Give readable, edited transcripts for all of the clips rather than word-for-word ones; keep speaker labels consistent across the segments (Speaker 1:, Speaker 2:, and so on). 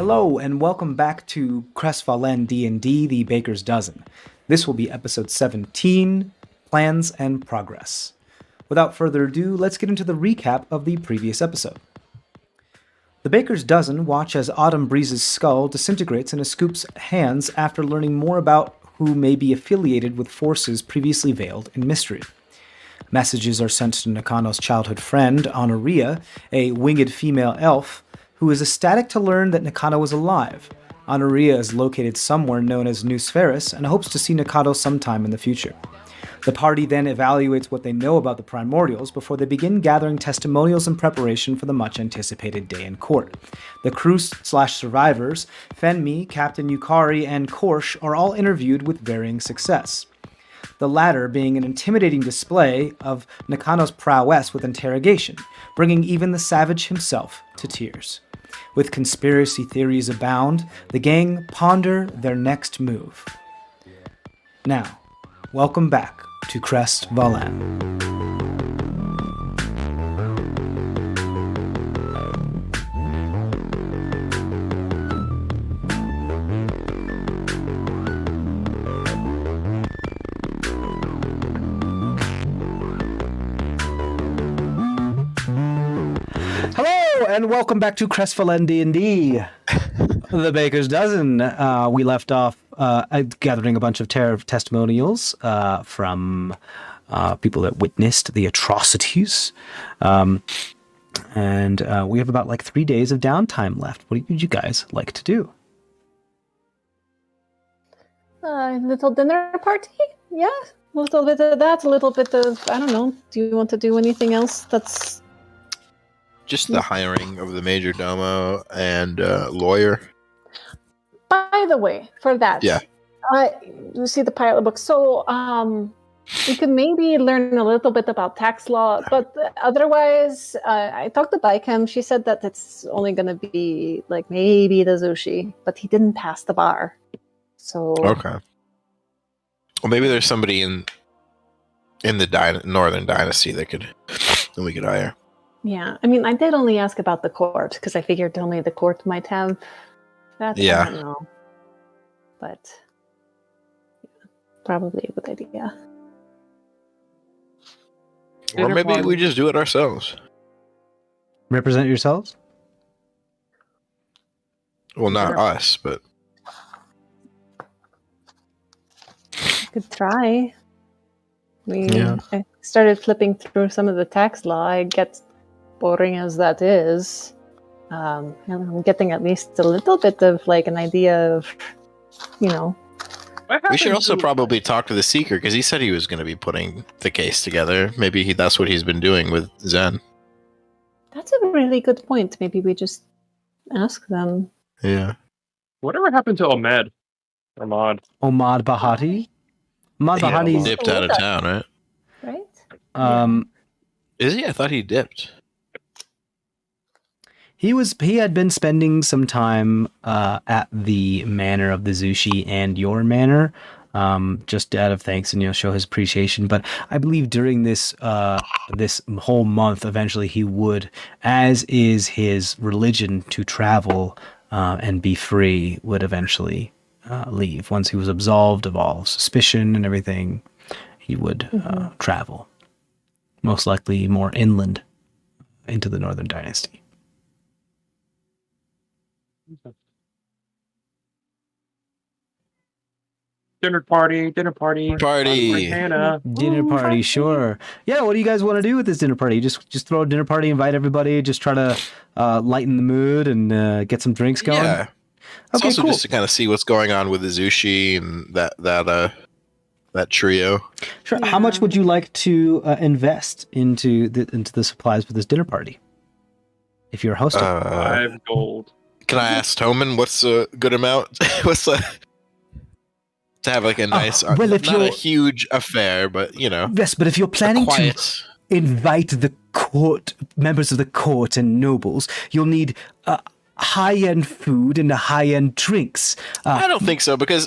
Speaker 1: Hello and welcome back to CrestVahllen D&D, the Baker's Dozen. This will be episode 17, Plans and Progress. Without further ado, let's get into the recap of the previous episode. The Baker's Dozen watch as Autumn Breeze's skull disintegrates in a Scoop's hands after learning more about who may be affiliated with forces previously veiled in mystery. Messages are sent to Nakano's childhood friend, Honoria, a winged female elf, who is ecstatic to learn that Nakano is alive. Honoria is located somewhere known as New Spheris and hopes to see Nakano sometime in the future. The party then evaluates what they know about the primordials before they begin gathering testimonials in preparation for the much-anticipated day in court. The crew/survivors, Fenmi, Captain Yukari, and Korsh are all interviewed with varying success. The latter being an intimidating display of Nakano's prowess with interrogation, bringing even the savage himself to tears. With conspiracy theories abound, the gang ponder their next move. Now, welcome back to CrestVahllen. And welcome back to CrestVahllen D&D, the Baker's Dozen. We left off gathering a bunch of testimonials from people that witnessed the atrocities. And we have about 3 days of downtime left. What would you guys like to do?
Speaker 2: Little dinner party? Yeah, a little bit of that, a little bit of, I don't know. Do you want to do anything else that's...
Speaker 3: Just the hiring of the major domo and lawyer.
Speaker 2: By the way, for that,
Speaker 3: yeah,
Speaker 2: you see the pilot book. So we could maybe learn a little bit about tax law, but otherwise, I talked to Baikem. She said that it's only going to be maybe the sushi, but he didn't pass the bar. So
Speaker 3: okay. Well, maybe there's somebody in the Northern Dynasty that we could hire.
Speaker 2: Yeah, I mean, I did only ask about the court, because I figured only the court might have that.
Speaker 3: Yeah.
Speaker 2: I don't know. But, yeah, probably a good idea.
Speaker 3: Or maybe we just do it ourselves.
Speaker 1: Represent yourselves?
Speaker 3: Well, not us, but...
Speaker 2: I could try. I started flipping through some of the tax law. I get... boring as that is, and I'm getting at least a little bit of an idea of,
Speaker 3: We should also probably talk to the Seeker, because he said he was going to be putting the case together. Maybe that's what he's been doing with Zen.
Speaker 2: That's a really good point. Maybe we just ask them.
Speaker 3: Yeah.
Speaker 4: Whatever happened to Ahmed? Ahmad
Speaker 1: Bahati? Ahmad Bahati
Speaker 3: dipped out of town, right?
Speaker 2: Right?
Speaker 3: Is he? I thought he dipped.
Speaker 1: He had been spending some time at the manor of the Zushi and your manor, just out of thanks and show his appreciation. But I believe during this whole month, eventually he would, as is his religion to travel and be free, would eventually leave. Once he was absolved of all suspicion and everything, he would travel, most likely more inland into the Northern Dynasty.
Speaker 4: Dinner party.
Speaker 1: Dinner party, sure. Yeah, what do you guys want to do with this dinner party? Just throw a dinner party, invite everybody, just try to lighten the mood and get some drinks going?
Speaker 3: Yeah. It's
Speaker 1: okay,
Speaker 3: also
Speaker 1: cool.
Speaker 3: just to kind of see what's going on with the Zushi and that trio.
Speaker 1: Sure. Yeah. How much would you like to invest into the supplies for this dinner party? If you're hosting.
Speaker 4: 5 gold.
Speaker 3: Can I ask Toman what's a good amount? To have a nice, not a huge affair, but
Speaker 1: Yes, but if you're planning to invite the court, members of the court and nobles, you'll need high-end food and high-end drinks.
Speaker 3: I don't think so, because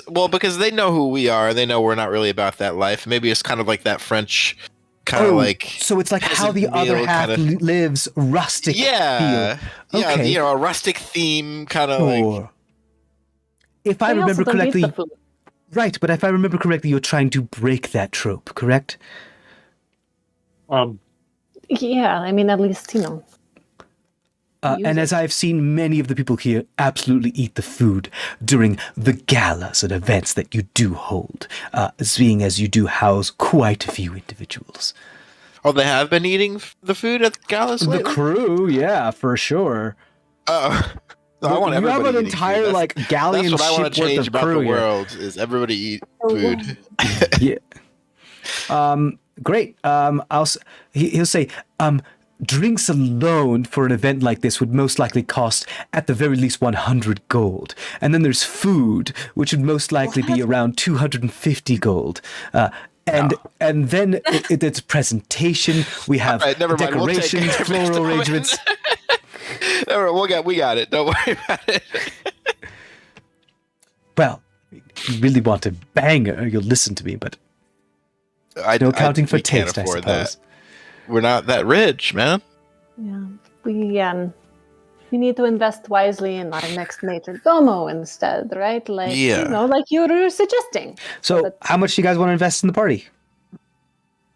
Speaker 3: they know who we are. They know we're not really about that life. Maybe it's kind of like that French kind of like.
Speaker 1: So it's like how the
Speaker 3: peasant
Speaker 1: other
Speaker 3: meal
Speaker 1: half lives, rustic
Speaker 3: Yeah.
Speaker 1: feel.
Speaker 3: Yeah,
Speaker 1: Okay.
Speaker 3: a rustic theme kind of like.
Speaker 1: If I
Speaker 2: They
Speaker 1: remember
Speaker 2: also don't eat
Speaker 1: correctly,
Speaker 2: the food.
Speaker 1: right, but if I remember correctly, you're trying to break that trope, correct?
Speaker 2: Yeah, I mean, at least,
Speaker 1: And as I've seen many of the people here absolutely eat the food during the galas and events that you do hold, seeing as you do house quite a few individuals.
Speaker 3: Oh, they have been eating the food at galas lately?
Speaker 1: The crew, yeah, for sure.
Speaker 3: Oh. No, I want
Speaker 1: you have
Speaker 3: everybody
Speaker 1: an
Speaker 3: eating
Speaker 1: entire
Speaker 3: food.
Speaker 1: like galleon
Speaker 3: That's what I want
Speaker 1: ship
Speaker 3: to change
Speaker 1: worth of
Speaker 3: about
Speaker 1: crew
Speaker 3: the
Speaker 1: here.
Speaker 3: world is everybody eat food.
Speaker 1: Yeah. Great. He'll say, drinks alone for an event like this would most likely cost at the very least 100 gold. And then there's food, which would most likely be around 250 gold. And then it's presentation. We have
Speaker 3: right, never mind.
Speaker 1: decorations,
Speaker 3: We'll take
Speaker 1: floral arrangements.
Speaker 3: we got it. Don't worry about it.
Speaker 1: Well, if you really want a banger, you'll listen to me, but no accounting for
Speaker 3: we can't
Speaker 1: taste, I
Speaker 3: afford
Speaker 1: suppose.
Speaker 3: that. We're not that rich, man.
Speaker 2: Yeah, we need to invest wisely in our next major domo instead, right? Like, like you were suggesting.
Speaker 1: So how much do you guys want to invest in the party?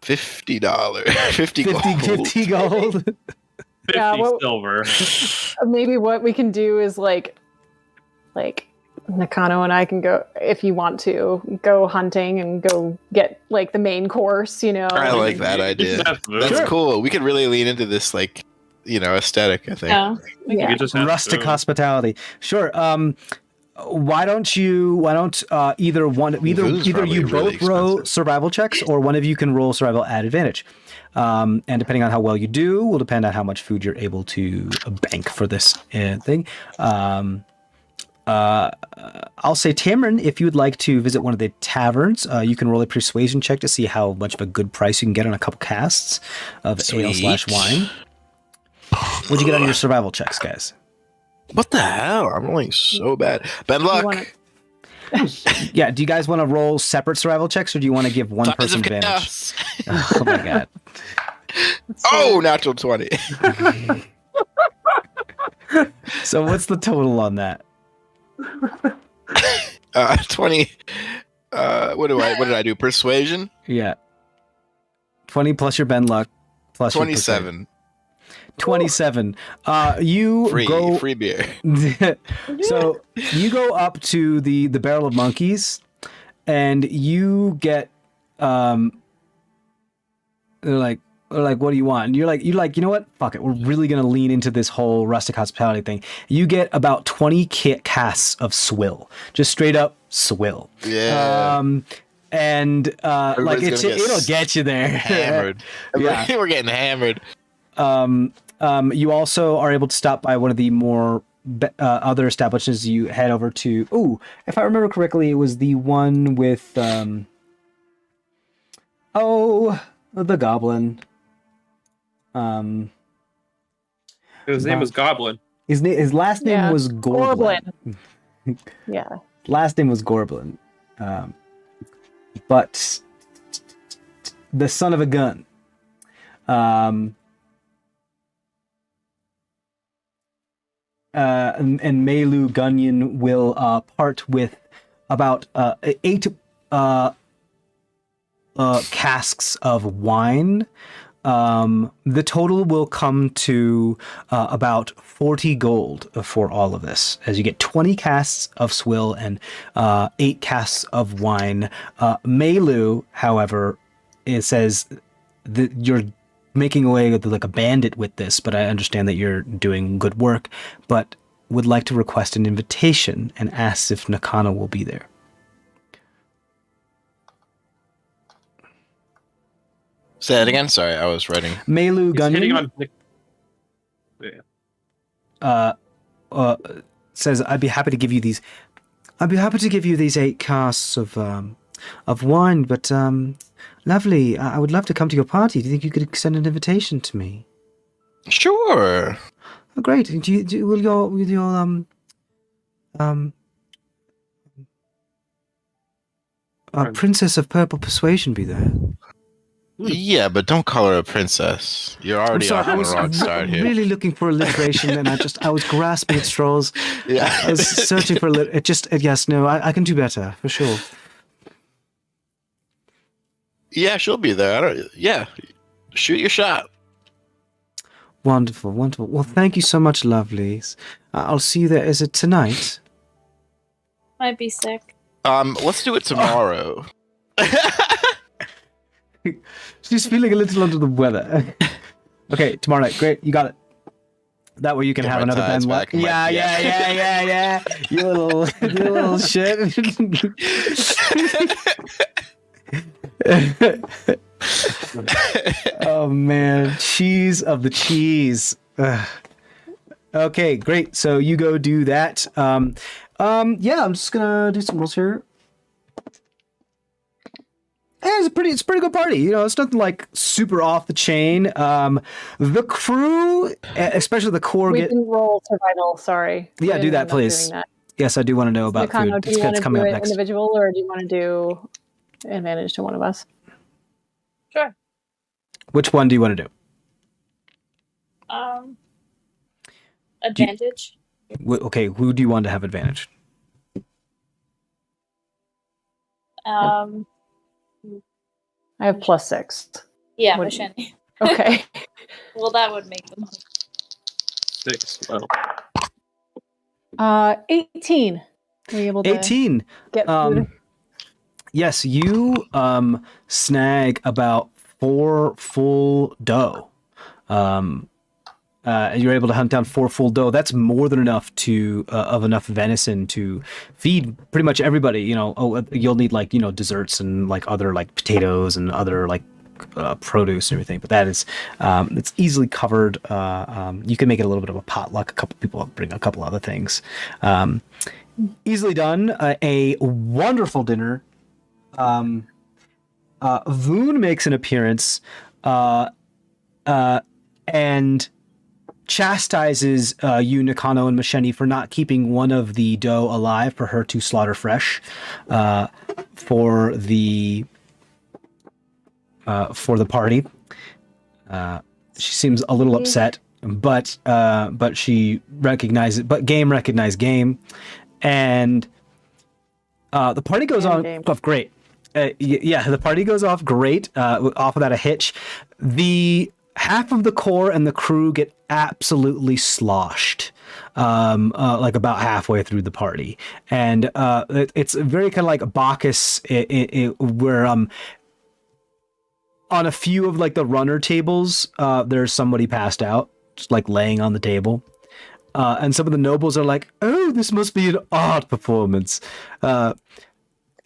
Speaker 3: $50. 50 gold.
Speaker 1: 50 gold.
Speaker 4: 50 silver.
Speaker 2: Maybe what we can do is like Nakano and I can go, if you want to, go hunting and go get like the main course,
Speaker 3: I like that idea. That's cool. We could really lean into this aesthetic, I think.
Speaker 2: Yeah.
Speaker 1: Rustic hospitality. Sure. Why don't either you both roll survival checks, or one of you can roll survival at advantage. And depending on how well you do will depend on how much food you're able to bank for this thing. I'll say, Tamron, if you would like to visit one of the taverns, you can roll a persuasion check to see how much of a good price you can get on a couple casts of ale/wine. What'd you get on your survival checks, guys?
Speaker 3: What the hell? I'm rolling so bad. Bad luck.
Speaker 1: Yeah, do you guys want to roll separate survival checks, or do you want to give one person advantage? Oh my god.
Speaker 3: Oh, natural 20.
Speaker 1: So what's the total on that?
Speaker 3: 20. What did I do? Persuasion?
Speaker 1: Yeah. 20 plus your Ben luck plus
Speaker 3: 27.
Speaker 1: 27. You
Speaker 3: free beer.
Speaker 1: So you go up to the barrel of monkeys, and you get they're like, what do you want? And you're like, you know what? Fuck it. We're really gonna lean into this whole rustic hospitality thing. You get about 20 casts of swill, just straight up swill.
Speaker 3: Yeah.
Speaker 1: And it'll get you there.
Speaker 3: Hammered.
Speaker 1: Yeah.
Speaker 3: We're getting hammered.
Speaker 1: You also are able to stop by one of the more other establishments. You head over to, if I remember correctly, it was the one with, the goblin.
Speaker 4: His name was Goblin.
Speaker 1: His last name was Gorblin.
Speaker 2: Yeah.
Speaker 1: Last name was Gorblin. But the son of a gun. And Melu Gunyan will part with about 8 casks of wine. The total will come to about 40 gold for all of this, as you get 20 casks of swill and 8 casks of wine. Melu, however, it says that you're making away with like a bandit with this, but I understand that you're doing good work, but would like to request an invitation and asks if Nakano will be there.
Speaker 3: Say that again. Sorry, I was writing.
Speaker 1: Melu Gunyan says, I'd be happy to give you these 8 casks of wine, but lovely. I would love to come to your party. Do you think you could extend an invitation to me?
Speaker 3: Sure.
Speaker 1: Oh, great. Will your Princess of Purple Persuasion be there?
Speaker 3: Yeah, but don't call her a princess. You're already off on the wrong start here.
Speaker 1: Really looking for alliteration, and I was grasping at straws.
Speaker 3: Yeah.
Speaker 1: I was searching for yes, no, I can do better for sure.
Speaker 3: Yeah, she'll be there. Shoot your shot.
Speaker 1: Wonderful. Well, thank you so much, lovelies. I'll see you there. Is it tonight?
Speaker 5: Might be sick.
Speaker 3: Let's do it tomorrow.
Speaker 1: She's feeling a little under the weather. Okay, tomorrow night. Great, you got it. That way you can have another Ben. Yeah. You little shit. Oh man, cheese of the cheese. Ugh. Okay, great. So you go do that. Yeah, I'm just gonna do some rolls here. It's a pretty good party. You know, it's nothing like super off the chain. The crew, especially the core,
Speaker 2: we didn't roll survival. Sorry.
Speaker 1: Yeah, do that, please. Yes, I do want to know about food.
Speaker 2: Do you want to do it individual, or do you want to do advantage to one of us?
Speaker 5: Sure.
Speaker 1: Which one do you want to do?
Speaker 5: Advantage.
Speaker 1: Okay, who do you want to have advantage?
Speaker 2: I have +6.
Speaker 5: Yeah, Mashani.
Speaker 2: Okay.
Speaker 5: Well, that would make them
Speaker 4: 6. Well.
Speaker 2: 18. Were you able to
Speaker 1: 18.
Speaker 2: Get food?
Speaker 1: Yes, you snag about 4 full dough. You're able to hunt down 4 full dough. That's more than enough of enough venison to feed pretty much everybody. You know, you'll need desserts and other potatoes and other produce and everything. But that is it's easily covered. You can make it a little bit of a potluck. A couple people bring a couple other things. Easily done. A wonderful dinner. Voon makes an appearance and chastises you, Nakano and Masheni, for not keeping one of the dough alive for her to slaughter fresh for the party. She seems a little upset, but she recognizes. But game recognized game, and the party goes off great. The party goes off great. Off without a hitch. The half of the core and the crew get absolutely sloshed, about halfway through the party, and it's very kind of like Bacchus, where on a few of the runner tables, there's somebody passed out, just laying on the table, and some of the nobles are like, "Oh, this must be an art performance."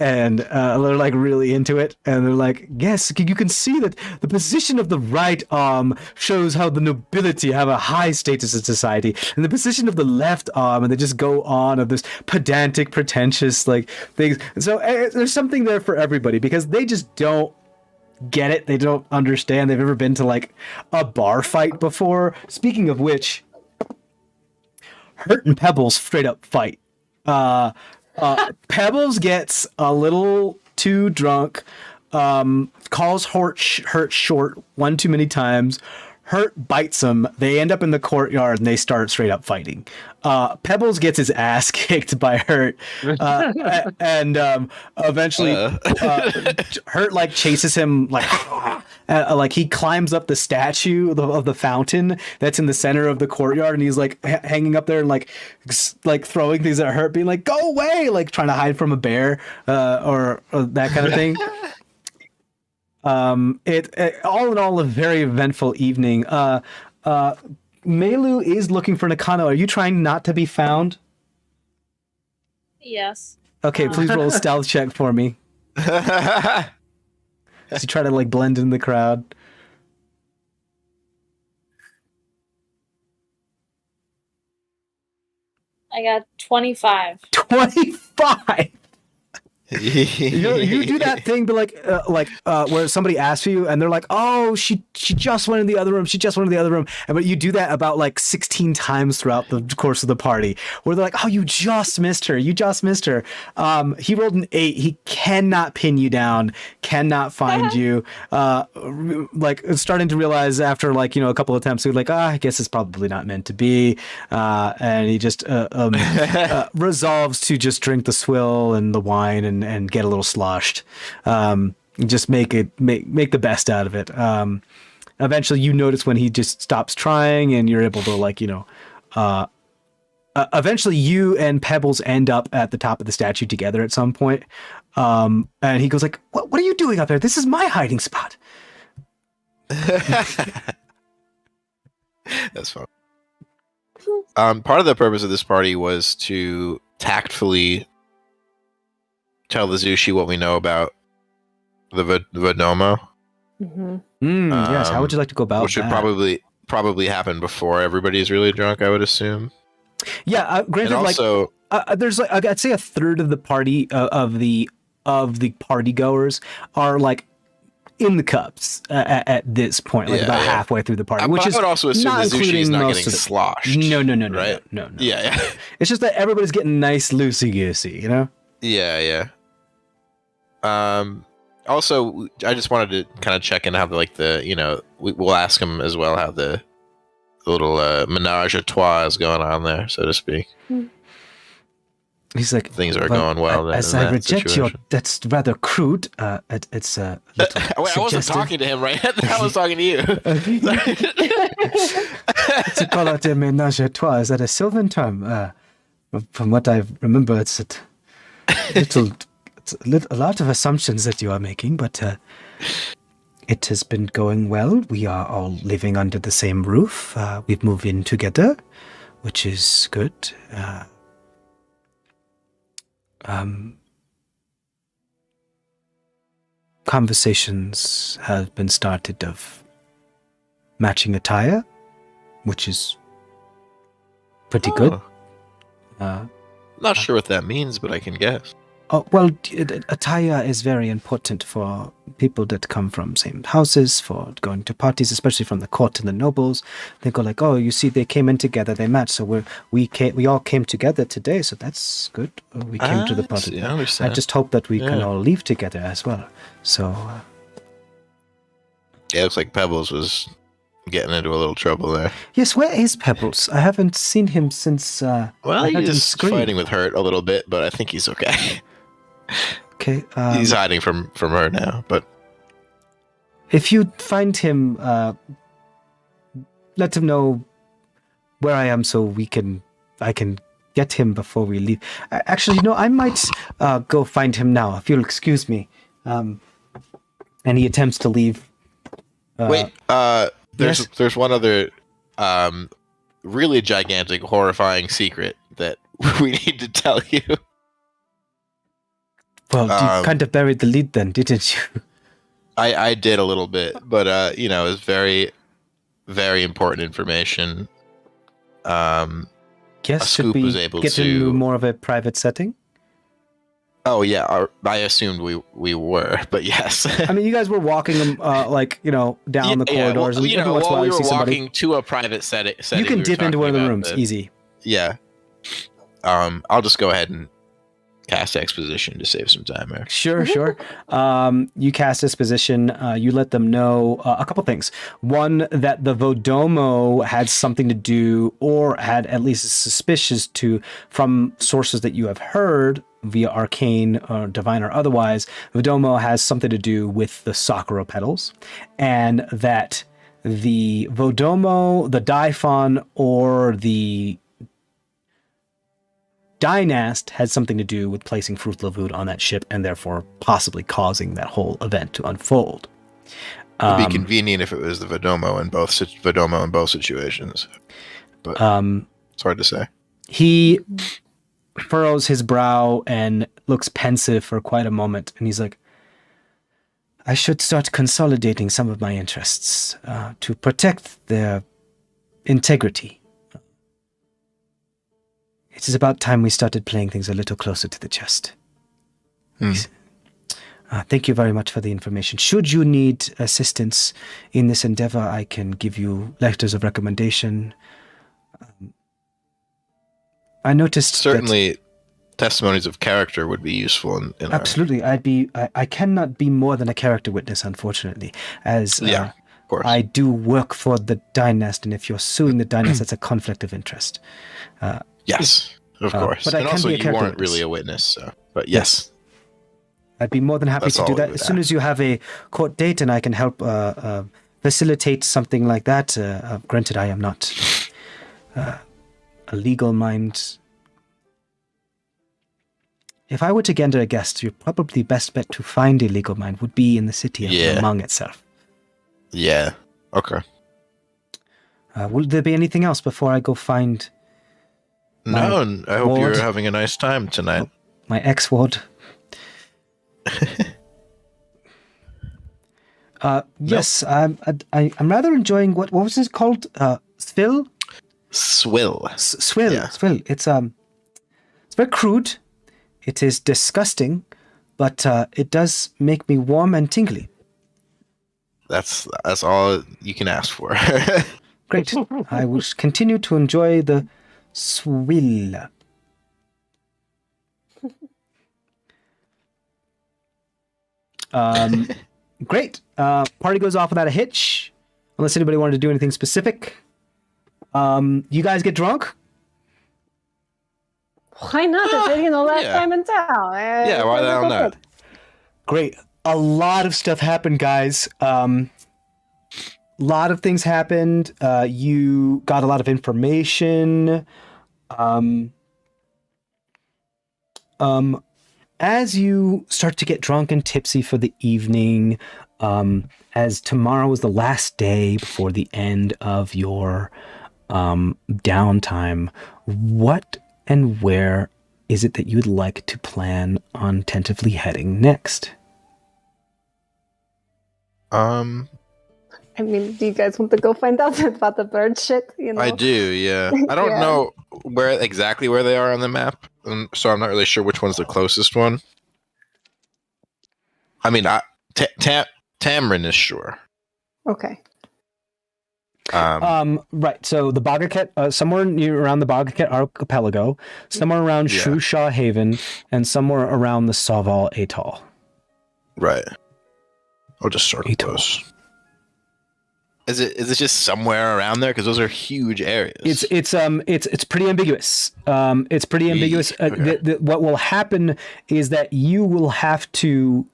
Speaker 1: And they're really into it, and they're like, yes, you can see that the position of the right arm shows how the nobility have a high status in society, and the position of the left arm, and they just go on of this pedantic, pretentious things. So there's something there for everybody, because they just don't get it. They don't understand. They've never been to a bar fight before. Speaking of which, Hurt and Pebbles straight up fight. Pebbles gets a little too drunk, calls Hurt short one too many times. Hurt bites him. They end up in the courtyard and they start straight up fighting. Pebbles gets his ass kicked by Hurt, and eventually Hurt chases him he climbs up the statue of the fountain that's in the center of the courtyard, and he's hanging up there and throwing things at Hurt, being "Go away!" Trying to hide from a bear or that kind of thing. It all in all a very eventful evening. Melu is looking for Nakano. Are you trying not to be found?
Speaker 5: Yes.
Speaker 1: Okay, please roll a stealth check for me. As you try to blend in the crowd.
Speaker 5: I got 25.
Speaker 1: 25. You do that thing, but where somebody asks for you, and they're like, "Oh, she just went in the other room. She just went in the other room." But you do that about like 16 times throughout the course of the party, where they're like, "Oh, you just missed her. You just missed her." He rolled an 8. He cannot pin you down. Cannot find you. Starting to realize after a couple of attempts, he's like, I guess it's probably not meant to be. And he just resolves to just drink the swill and the wine and get a little sloshed. Just make the best out of it. Eventually you notice when he just stops trying, and you're able to eventually you and Pebbles end up at the top of the statue together at some point. And he goes like, what are you doing up there? This is my hiding spot.
Speaker 3: That's fun. Part of the purpose of this party was to tactfully tell the Zushi what we know about the Vodomo.
Speaker 2: Mm-hmm.
Speaker 1: Yes, how would you like to go about
Speaker 3: which
Speaker 1: that?
Speaker 3: Would probably happen before everybody's really drunk, I would assume.
Speaker 1: Yeah, granted,
Speaker 3: and also,
Speaker 1: there's I'd say a third of the party of the party goers are in the cups at this point, about halfway through the party, which is
Speaker 3: I would also assume
Speaker 1: not
Speaker 3: the Zushi is not
Speaker 1: most
Speaker 3: getting sloshed.
Speaker 1: No,
Speaker 3: right?
Speaker 1: No.
Speaker 3: Yeah.
Speaker 1: It's just that everybody's getting nice loosey goosey,
Speaker 3: Yeah. Also, I just wanted to kind of check in how we'll ask him as well how the little menage a trois is going on there, so to speak.
Speaker 1: He's like,
Speaker 3: things are going well.
Speaker 1: As I reject that's rather crude. It's a little
Speaker 3: wait, I wasn't talking to him, right? I was talking to you.
Speaker 1: To call out a menage a trois, is that a Sylvan term? From what I remember, it's a lot of assumptions that you are making, but it has been going well. We are all living under the same roof. We've moved in together, which is good. Conversations have been started of matching attire, which is pretty good.
Speaker 3: Not sure what that means, but I can guess.
Speaker 1: Oh, well, attire is very important for people that come from same houses, for going to parties, especially from the court and the nobles. They go like, oh, you see, they came in together, they matched, so we all came together today, so that's good. We came to the party.
Speaker 3: Yeah, I understand.
Speaker 1: I just hope that we can all leave together as well. So,
Speaker 3: it looks like Pebbles was getting into a little trouble there.
Speaker 1: Yes, where is Pebbles? I haven't seen him since.
Speaker 3: He's fighting with Hurt a little bit, but I think he's okay.
Speaker 1: Okay.
Speaker 3: He's hiding from her now, but
Speaker 1: if you find him, let him know where I am so I can get him before we leave. Actually, I might go find him now, if you'll excuse me. And he attempts to leave.
Speaker 3: Wait, there's one other really gigantic, horrifying secret that we need to tell you.
Speaker 1: Well, you kind of buried the lead then, didn't you?
Speaker 3: I did a little bit, but it was very, very important information.
Speaker 1: Yes, should we get into more of a private setting?
Speaker 3: Oh yeah, I assumed we were, but yes.
Speaker 1: I mean, you guys were walking down the corridors, and every once in a while you see somebody.
Speaker 3: Walking to a private setting.
Speaker 1: You can dip into one of the rooms, easy.
Speaker 3: Yeah. I'll just go ahead and cast exposition to save some time there.
Speaker 1: Sure. You cast exposition. You let them know a couple things. One, that the Vodomo had something to do, or had at least a suspicious to, from sources that you have heard via arcane or divine or otherwise, Vodomo has something to do with the Sakura petals, and that the Vodomo, the Daifon, or the Dynast had something to do with placing Fruit Lavud on that ship, and therefore possibly causing that whole event to unfold.
Speaker 3: It'd be convenient if it was the Vodomo in both situations, but it's hard to say.
Speaker 1: He furrows his brow and looks pensive for quite a moment, and he's like, I should start consolidating some of my interests to protect their integrity. It is about time we started playing things a little closer to the chest.
Speaker 3: Hmm.
Speaker 1: Thank you very much for the information. Should you need assistance in this endeavor, I can give you letters of recommendation. I noticed that-
Speaker 3: Certainly, testimonies of character would be useful in
Speaker 1: absolutely. I cannot be more than a character witness, unfortunately, as
Speaker 3: Yeah, of course.
Speaker 1: I do work for the Dynast, and if you're suing the Dynast, that's a conflict of interest.
Speaker 3: Yes, of course.
Speaker 1: but I
Speaker 3: And
Speaker 1: can
Speaker 3: also,
Speaker 1: be a
Speaker 3: you
Speaker 1: character
Speaker 3: weren't
Speaker 1: witness.
Speaker 3: really a witness, so. But yes.
Speaker 1: I'd be more than happy
Speaker 3: That's
Speaker 1: to do
Speaker 3: all we
Speaker 1: that
Speaker 3: would
Speaker 1: as soon as you have a court date, and I can help facilitate something like that. Granted, I am not a legal mind. If I were to get a guest, your probably best bet to find a legal mind would be in the city of
Speaker 3: Yeah.
Speaker 1: Lamang itself.
Speaker 3: Yeah. Okay.
Speaker 1: Will there be anything else before I go find
Speaker 3: No, and I hope
Speaker 1: ward.
Speaker 3: you're having a nice time tonight.
Speaker 1: my ex-ward? Yes, I'm rather enjoying what was it called? Swill?
Speaker 3: Swill.
Speaker 1: Swill.
Speaker 3: Yeah.
Speaker 1: Swill. It's very crude. It is disgusting, but it does make me warm and tingly.
Speaker 3: That's all you can ask for.
Speaker 1: Great. I will continue to enjoy the swill. Great. Party goes off without a hitch, unless anybody wanted to do anything specific. You guys get drunk?
Speaker 2: Why not? It's last
Speaker 3: Yeah.
Speaker 2: time in town.
Speaker 3: Yeah, why the hell not?
Speaker 1: Great. A lot of stuff happened, guys. Lot of things happened. You got a lot of information. As you start to get drunk and tipsy for the evening, as tomorrow is the last day before the end of your downtime, what and where is it that you'd like to plan on tentatively heading next?
Speaker 2: I mean, do you guys want to go find out about the bird shit?
Speaker 3: I do, yeah. I don't
Speaker 2: Yeah.
Speaker 3: know exactly where they are on the map, so I'm not really sure which one's the closest one. I mean, Tamrin is sure.
Speaker 2: Okay.
Speaker 1: Right. So the Bagaket, somewhere around the Bagaket archipelago, somewhere around
Speaker 3: Yeah.
Speaker 1: Shrewshaw Haven, and somewhere around the Saval Atoll.
Speaker 3: Right. I'll just circle
Speaker 1: Atoll.
Speaker 3: those. Is it just somewhere around there? Because those are huge areas.
Speaker 1: It's pretty ambiguous. It's pretty ambiguous.
Speaker 3: Okay.
Speaker 1: What will happen is that you will have to.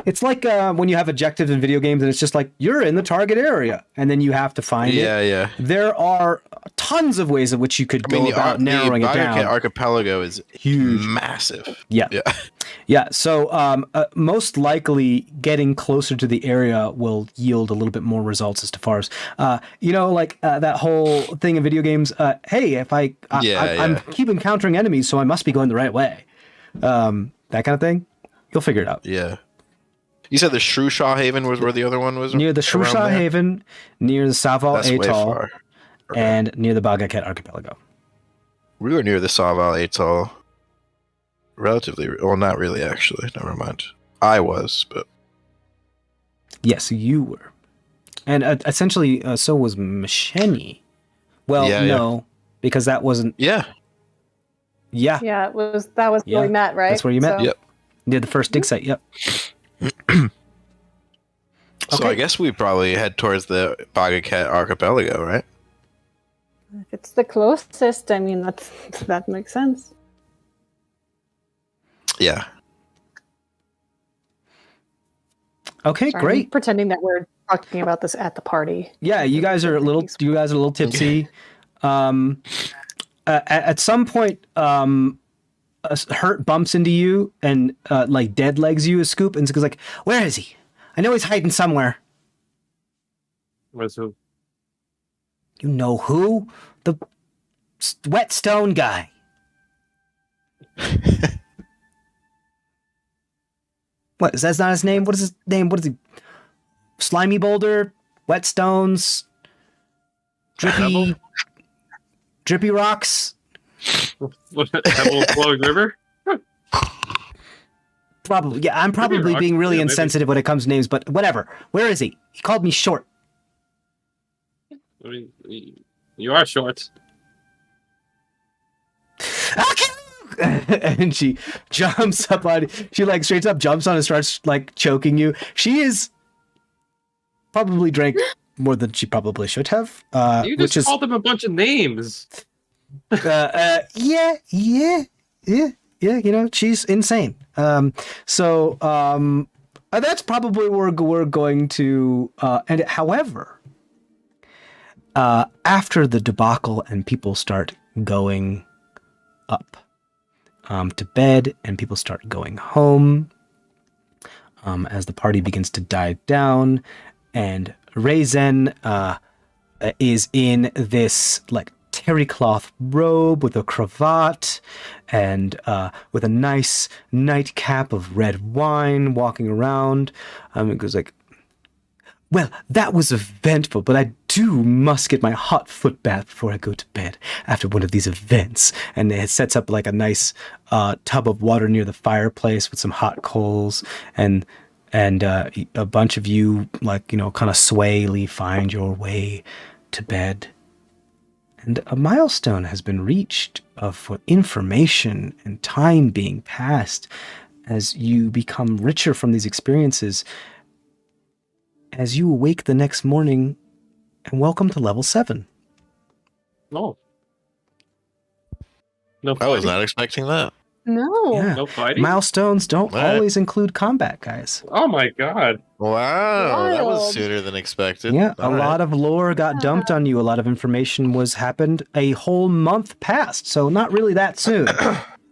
Speaker 1: It's like when you have objectives in video games, and it's just like you're in the target area, and then you have to find it.
Speaker 3: Yeah.
Speaker 1: There are tons of ways in which you could go about narrowing it down.
Speaker 3: The archipelago is
Speaker 1: Huge.
Speaker 3: massive.
Speaker 1: Yeah.
Speaker 3: Yeah.
Speaker 1: Yeah, so most likely getting closer to the area will yield a little bit more results as far as, that whole thing in video games. Hey, if I'm keep encountering enemies, so I must be going the right way. That kind of thing. You'll figure it out.
Speaker 3: Yeah. You said the Shrewshaw Haven was where the other one was?
Speaker 1: Near the
Speaker 3: around
Speaker 1: Shrewshaw
Speaker 3: there?
Speaker 1: Haven, near the Saval
Speaker 3: That's way
Speaker 1: Atoll,
Speaker 3: far. Okay.
Speaker 1: and near the Bagaket archipelago.
Speaker 3: We were near the Saval Atoll. Relatively. Well, not really, actually. Never mind. I was, but.
Speaker 1: Yes, you were. And essentially, so was Macheni. Well,
Speaker 3: Yeah,
Speaker 1: no, because that wasn't...
Speaker 3: Yeah.
Speaker 1: Yeah,
Speaker 2: Yeah, that was
Speaker 1: Yeah,
Speaker 2: where we met, right?
Speaker 1: that's where you met.
Speaker 2: So-
Speaker 3: Yep.
Speaker 1: near the first dig site, yep.
Speaker 3: So
Speaker 1: Okay.
Speaker 3: I guess we probably head towards the Bagaket archipelago, right?
Speaker 2: If it's the closest, I mean, that makes sense.
Speaker 3: Yeah.
Speaker 1: Okay,
Speaker 2: Sorry, I'm
Speaker 1: great.
Speaker 2: pretending that we're talking about this at the party.
Speaker 1: Yeah, you guys are a little tipsy. At some point, Hurt bumps into you and dead legs you a scoop and goes like, "Where is he? I know he's hiding somewhere."
Speaker 4: Where's who?
Speaker 1: You know who? The whetstone guy. What is that? Not his name? What is his name? What is he? Slimy Boulder, Whetstones, Drippy Rocks.
Speaker 4: Pebble Flowing River?
Speaker 1: Probably, yeah. I'm probably
Speaker 4: wrong.
Speaker 1: being really
Speaker 4: Yeah, maybe.
Speaker 1: insensitive when it comes to names, but whatever. Where is he? He called me short.
Speaker 4: I mean, you are short.
Speaker 1: And she jumps up on. She like straight up jumps on and starts like choking you. She is probably drank more than she probably should have.
Speaker 4: You
Speaker 1: Which
Speaker 4: just
Speaker 1: is
Speaker 4: called him a bunch of names.
Speaker 1: yeah. You know, she's insane. So that's probably where we're going to end it. However, after the debacle and people start going up to bed and people start going home, as the party begins to die down, and Raisin is in this like terry cloth robe with a cravat and with a nice nightcap of red wine walking around. It goes like, well, that was eventful, but I must get my hot foot bath before I go to bed after one of these events. And it sets up like a nice tub of water near the fireplace with some hot coals, and a bunch of you, like, you know, kind of swayily find your way to bed. And a milestone has been reached of information and time being passed as you become richer from these experiences. As you awake the next morning, and welcome to level 7.
Speaker 4: No. No
Speaker 3: I was
Speaker 4: fighting.
Speaker 3: not expecting that.
Speaker 2: No.
Speaker 1: Yeah.
Speaker 4: No fighting.
Speaker 1: Milestones don't
Speaker 3: All right.
Speaker 1: always include combat, guys.
Speaker 4: Oh my god.
Speaker 3: Wow, that was
Speaker 2: Wild.
Speaker 3: sooner than expected.
Speaker 1: Yeah,
Speaker 3: All
Speaker 1: a
Speaker 3: right.
Speaker 1: lot of lore got dumped on you. A lot of information happened a whole month past, so not really that soon.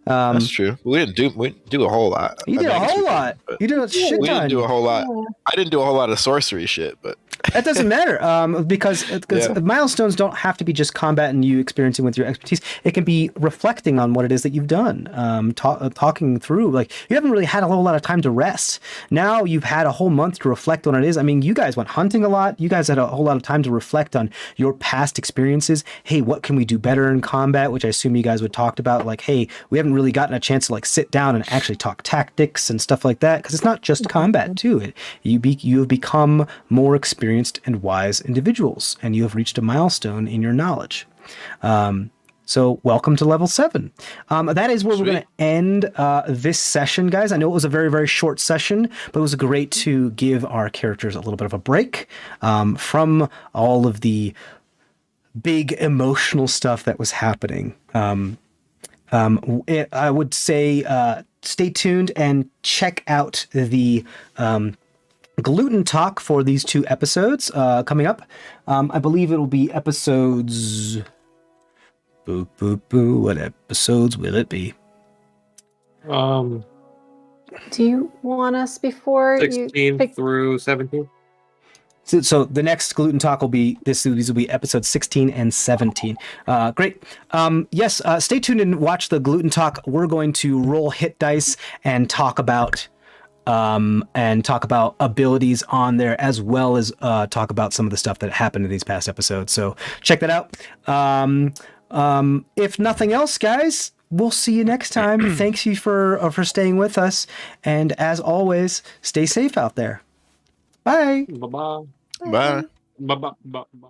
Speaker 3: That's true. We didn't do a whole lot.
Speaker 1: You
Speaker 3: I
Speaker 1: did
Speaker 3: mean, I
Speaker 1: a
Speaker 3: guess
Speaker 1: whole
Speaker 3: we did,
Speaker 1: lot.
Speaker 3: but
Speaker 1: You did a shit
Speaker 3: we didn't
Speaker 1: ton.
Speaker 3: do a whole lot.
Speaker 2: Yeah.
Speaker 3: I didn't do a whole lot of sorcery shit, but
Speaker 1: That doesn't matter because
Speaker 3: Yeah.
Speaker 1: milestones don't have to be just combat and you experiencing with your expertise. It can be reflecting on what it is that you've done, talking through. Like, you haven't really had a whole lot of time to rest. Now you've had a whole month to reflect on what it is. I mean, you guys went hunting a lot. You guys had a whole lot of time to reflect on your past experiences. Hey, what can we do better in combat? Which I assume you guys would talked about. Like, hey, we haven't really gotten a chance to like sit down and actually talk tactics and stuff like that, because it's not just combat too. You have become more experienced and wise individuals, and you have reached a milestone in your knowledge. So welcome to level 7. That is where we're going to end this session, guys. I know it was a very, very short session, but it was great to give our characters a little bit of a break from all of the big emotional stuff that was happening. I would say stay tuned and check out the gluten talk for these 2 episodes coming up. I believe it'll be episodes... Boo, boo, boo. What episodes will it be?
Speaker 2: Do you want us before
Speaker 4: 16
Speaker 2: you pick?
Speaker 4: through 17.
Speaker 1: So the next gluten talk will be these will be episodes 16 and 17. Great. Yes. Stay tuned and watch the gluten talk. We're going to roll hit dice and talk about abilities on there, as well as talk about some of the stuff that happened in these past episodes. So check that out. If nothing else, guys, we'll see you next time. Thanks you for staying with us, and as always, stay safe out there. Bye.
Speaker 4: Bye-bye.
Speaker 3: bye.
Speaker 4: Bye-bye. Bye-bye.